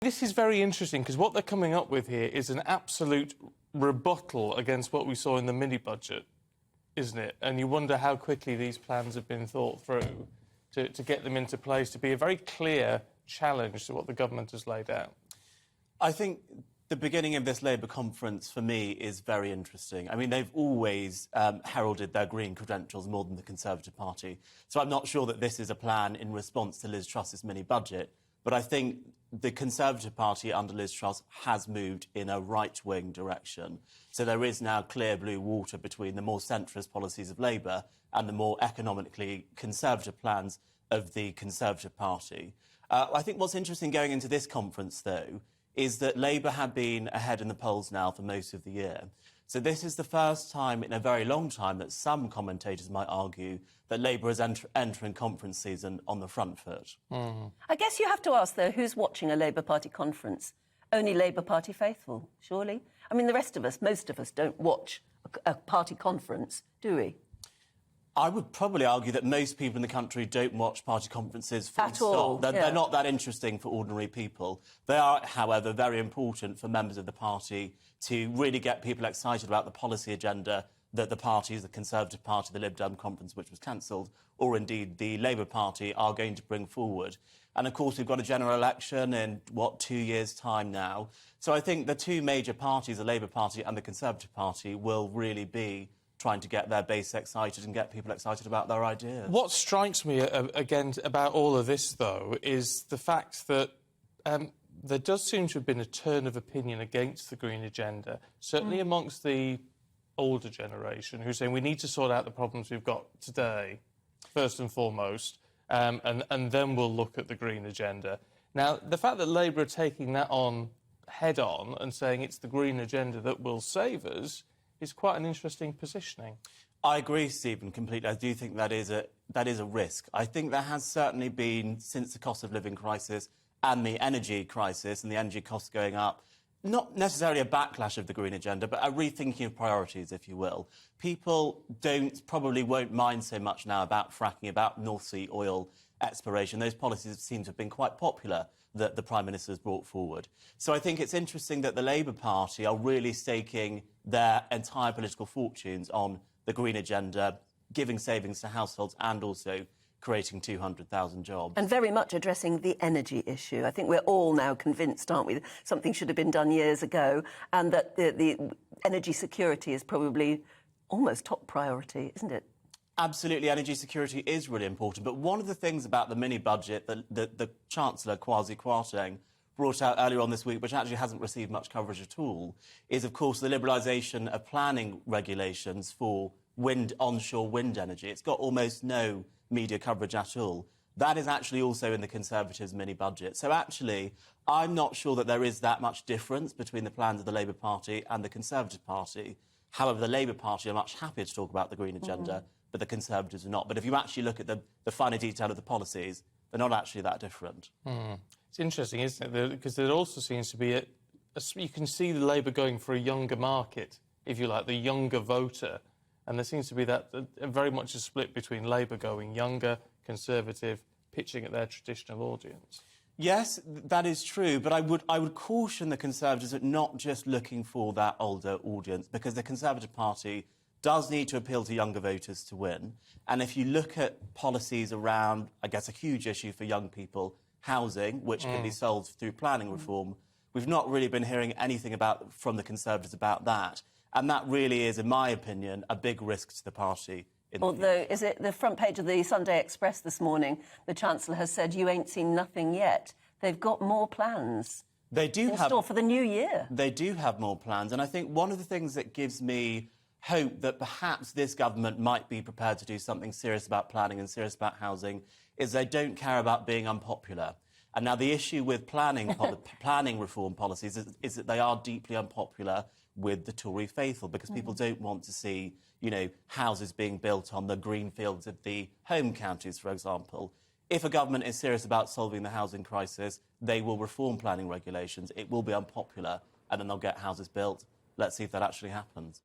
This is very interesting because what they're coming up with here is an absolute rebuttal against what we saw in the mini-budget, isn't it? And you wonder how quickly these plans have been thought through to get them into place, to be a very clear challenge to what the government has laid out. I think the beginning of this Labour conference, for me, is very interesting. I mean, they've always heralded their green credentials more than the Conservative Party. So I'm not sure that this is a plan in response to Liz Truss's mini-budget. But I think the Conservative Party under Liz Truss has moved in a right-wing direction. So there is now clear blue water between the more centrist policies of Labour and the more economically conservative plans of the Conservative Party. I think what's interesting going into this conference, though, is that Labour have been ahead in the polls now for most of the year. So this is the first time in a very long time that some commentators might argue that Labour is entering conference season on the front foot. I guess you have to ask, though, who's watching a Labour Party conference? Only Labour Party faithful, surely? I mean, the rest of us, most of us, don't watch a party conference, do we? I would probably argue that most people in the country don't watch party conferences at all. They're not that interesting for ordinary people. They are, however, very important for members of the party to really get people excited about the policy agenda that the parties, the Conservative Party, the Lib Dem conference, which was cancelled, or indeed the Labour Party, are going to bring forward. And, of course, we've got a general election in, 2 years' time now. So I think the two major parties, the Labour Party and the Conservative Party, will really be trying to get their base excited and get people excited about their ideas. What strikes me, again, about all of this, though, is the fact that there does seem to have been a turn of opinion against the Green Agenda, certainly amongst the older generation, who's saying we need to sort out the problems we've got today, first and foremost, and then we'll look at the Green Agenda. Now, the fact that Labour are taking that on head-on and saying it's the Green Agenda that will save us is quite an interesting positioning. I agree, Stephen, completely. I do think that is a risk. I think there has certainly been, since the cost of living crisis and the energy crisis and the energy costs going up, not necessarily a backlash of the Green Agenda, but a rethinking of priorities, if you will. People probably won't mind so much now about fracking, about North Sea oil exploration. Those policies seem to have been quite popular that the Prime Minister has brought forward. So I think it's interesting that the Labour Party are really staking their entire political fortunes on the Green Agenda, giving savings to households and also creating 200,000 jobs. And very much addressing the energy issue. I think we're all now convinced, aren't we, that something should have been done years ago and that the energy security is probably almost top priority, isn't it? Absolutely, energy security is really important. But one of the things about the mini-budget that the Chancellor, Kwasi Kwarteng, brought out earlier on this week, which actually hasn't received much coverage at all, is, of course, the liberalisation of planning regulations for onshore wind energy. It's got almost no media coverage at all. That is actually also in the Conservatives' mini-budget. So actually, I'm not sure that there is that much difference between the plans of the Labour Party and the Conservative Party. However, the Labour Party are much happier to talk about the Green Agenda, but the Conservatives are not. But if you actually look at the finer detail of the policies, they're not actually that different. It's interesting, isn't it? Because there also seems to be you can see the Labour going for a younger market, if you like, the younger voter. And there seems to be very much a split between Labour going younger, Conservative, pitching at their traditional audience. Yes, that is true, but I would caution the Conservatives at not just looking for that older audience, because the Conservative Party does need to appeal to younger voters to win. And if you look at policies around, I guess, a huge issue for young people, housing, which can be solved through planning reform, we've not really been hearing anything from the Conservatives about that. And that really is, in my opinion, a big risk to the party. Although, is it the front page of the Sunday Express this morning, the Chancellor has said, you ain't seen nothing yet. They've got more plans. They do in store for the new year. They do have more plans. And I think one of the things that gives me hope that perhaps this government might be prepared to do something serious about planning and serious about housing is they don't care about being unpopular. And now the issue with planning reform policies is that they are deeply unpopular with the Tory faithful, because people don't want to see, houses being built on the green fields of the home counties, for example. If a government is serious about solving the housing crisis, they will reform planning regulations. It will be unpopular, and then they'll get houses built. Let's see if that actually happens.